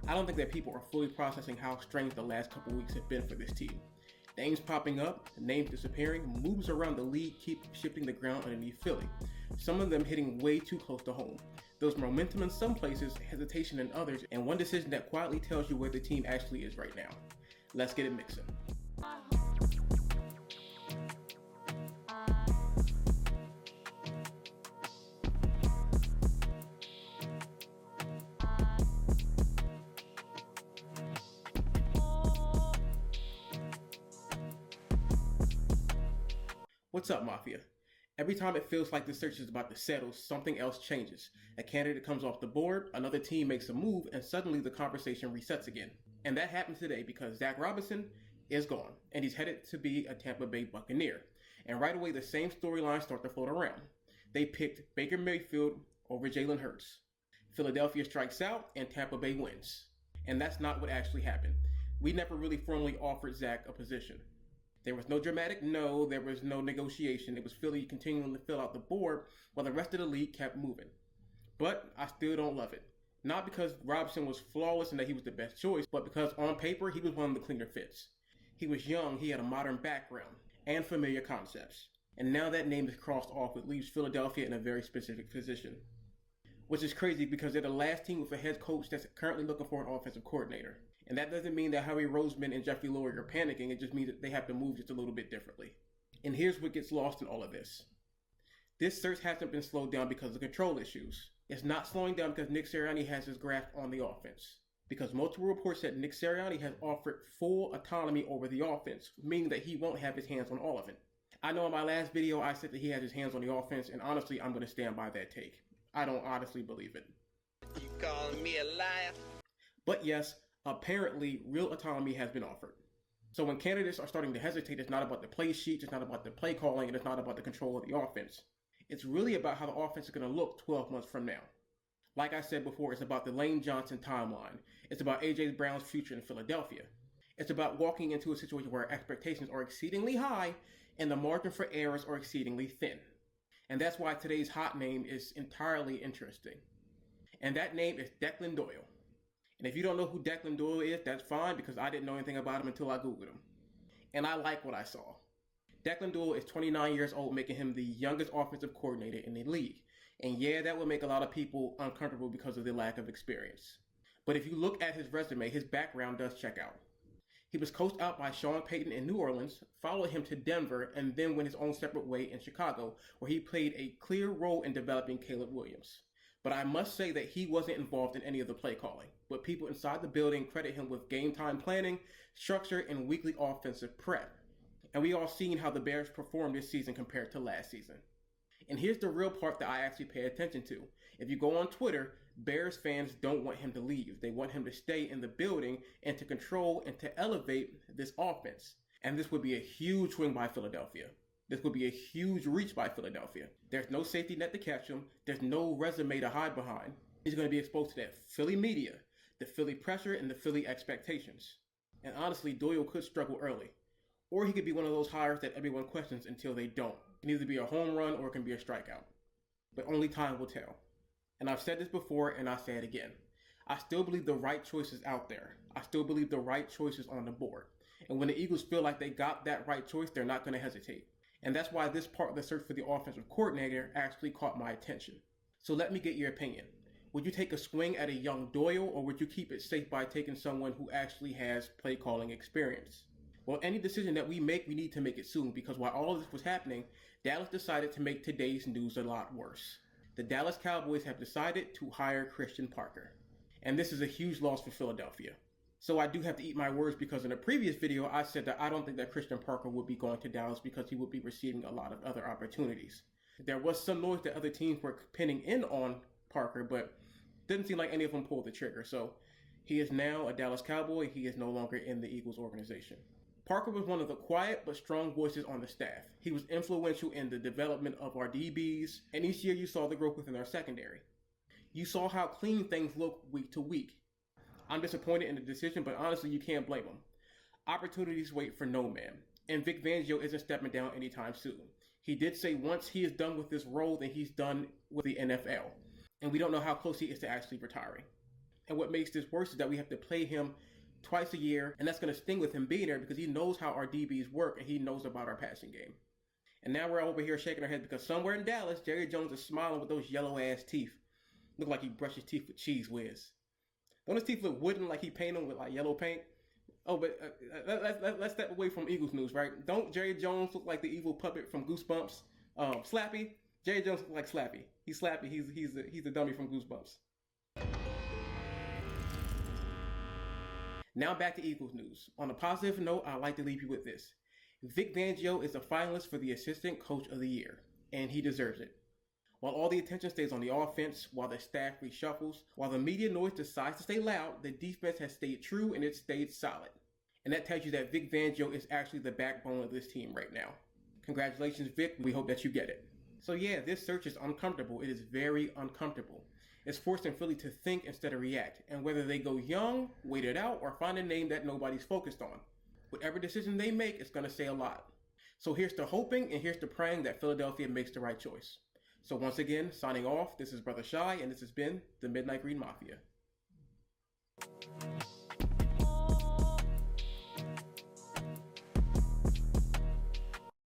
I don't think that people are fully processing how strange the last couple weeks have been for this team. Names popping up, names disappearing, moves around the league keep shifting the ground underneath Philly. Some of them hitting way too close to home. There's momentum in some places, hesitation in others, and one decision that quietly tells you where the team actually is right now. Let's get it mixing. What's up, Mafia? Every time it feels like the search is about to settle, something else changes. A candidate comes off the board, another team makes a move, and suddenly the conversation resets again. And that happened today because Zach Robinson is gone, and he's headed to be a Tampa Bay Buccaneer. And right away, the same storylines start to float around. They picked Baker Mayfield over Jalen Hurts. Philadelphia strikes out, and Tampa Bay wins. And that's not what actually happened. We never really formally offered Zach a position. There was no dramatic no, there was no negotiation. It was Philly continuing to fill out the board while the rest of the league kept moving. But I still don't love it. Not because Robinson was flawless and that he was the best choice, but because on paper he was one of the cleaner fits. He was young, he had a modern background, and familiar concepts. And now that name is crossed off, it leaves Philadelphia in a very specific position. Which is crazy because they're the last team with a head coach that's currently looking for an offensive coordinator. And that doesn't mean that Howie Roseman and Jeffrey Lurie are panicking. It just means that they have to move just a little bit differently. And here's what gets lost in all of this. This search hasn't been slowed down because of control issues. It's not slowing down because Nick Sirianni has his grasp on the offense. Because multiple reports said Nick Sirianni has offered full autonomy over the offense, meaning that he won't have his hands on all of it. I know in my last video I said that he has his hands on the offense, and honestly I'm going to stand by that take. I don't honestly believe it. You calling me a liar? But yes, apparently real autonomy has been offered. So when candidates are starting to hesitate, it's not about the play sheets, it's not about the play calling, and it's not about the control of the offense. It's really about how the offense is going to look 12 months from now. Like I said before, it's about the Lane Johnson timeline. It's about A.J. Brown's future in Philadelphia. It's about walking into a situation where expectations are exceedingly high and the margin for errors are exceedingly thin. And that's why today's hot name is entirely interesting. And that name is Declan Doyle. And if you don't know who Declan Doyle is, that's fine because I didn't know anything about him until I Googled him. And I like what I saw. Declan Doyle is 29 years old, making him the youngest offensive coordinator in the league. And yeah, that would make a lot of people uncomfortable because of the lack of experience. But if you look at his resume, his background does check out. He was coached out by Sean Payton in New Orleans, followed him to Denver, and then went his own separate way in Chicago, where he played a clear role in developing Caleb Williams. But I must say that he wasn't involved in any of the play calling, but people inside the building credit him with game time planning, structure, and weekly offensive prep. And we all seen how the Bears performed this season compared to last season. And here's the real part that I actually pay attention to. If you go on Twitter, Bears fans don't want him to leave. They want him to stay in the building and to control and to elevate this offense. And this would be a huge swing by Philadelphia. This would be a huge reach by Philadelphia. There's no safety net to catch him. There's no resume to hide behind. He's going to be exposed to that Philly media, the Philly pressure, and the Philly expectations. And honestly, Doyle could struggle early. Or he could be one of those hires that everyone questions until they don't. It can either be a home run or it can be a strikeout. But only time will tell. And I've said this before and I'll say it again. I still believe the right choice is out there. I still believe the right choice is on the board. And when the Eagles feel like they got that right choice, they're not going to hesitate. And that's why this part of the search for the offensive coordinator actually caught my attention. So let me get your opinion. Would you take a swing at a young Doyle, or would you keep it safe by taking someone who actually has play calling experience? Well, any decision that we make, we need to make it soon, because while all of this was happening, Dallas decided to make today's news a lot worse. The Dallas Cowboys have decided to hire Christian Parker. And this is a huge loss for Philadelphia. So I do have to eat my words because in a previous video, I said that I don't think that Christian Parker would be going to Dallas because he would be receiving a lot of other opportunities. There was some noise that other teams were pinning in on Parker, but didn't seem like any of them pulled the trigger. So he is now a Dallas Cowboy. He is no longer in the Eagles organization. Parker was one of the quiet but strong voices on the staff. He was influential in the development of our DBs, and each year you saw the growth within our secondary. You saw how clean things look week to week. I'm disappointed in the decision, but honestly, you can't blame him. Opportunities wait for no man, and Vic Fangio isn't stepping down anytime soon. He did say once he is done with this role, then he's done with the NFL, and we don't know how close he is to actually retiring. And what makes this worse is that we have to play him twice a year, and that's going to sting with him being there because he knows how our DBs work and he knows about our passing game. And now we're over here shaking our heads because somewhere in Dallas, Jerry Jones is smiling with those yellow-ass teeth. Look like he brushed his teeth with Cheese Whiz. Don't his teeth look wooden like he painted them with like yellow paint? Oh, but let's step away from Eagles news, right? Don't Jerry Jones look like the evil puppet from Goosebumps? Slappy? Jerry Jones looks like Slappy. He's Slappy. He's the dummy from Goosebumps. Now back to Eagles news. On a positive note, I'd like to leave you with this. Vic Fangio is a finalist for the Assistant Coach of the Year, and he deserves it. While all the attention stays on the offense, while the staff reshuffles, while the media noise decides to stay loud, the defense has stayed true and it's stayed solid. And that tells you that Vic Fangio is actually the backbone of this team right now. Congratulations, Vic. We hope that you get it. So yeah, this search is uncomfortable. It is very uncomfortable. It's forcing Philly to think instead of react, and whether they go young, wait it out, or find a name that nobody's focused on. Whatever decision they make, it's going to say a lot. So here's to hoping and here's to praying that Philadelphia makes the right choice. So once again, signing off, this is Brother Shy, and this has been the Midnight Green Mafia.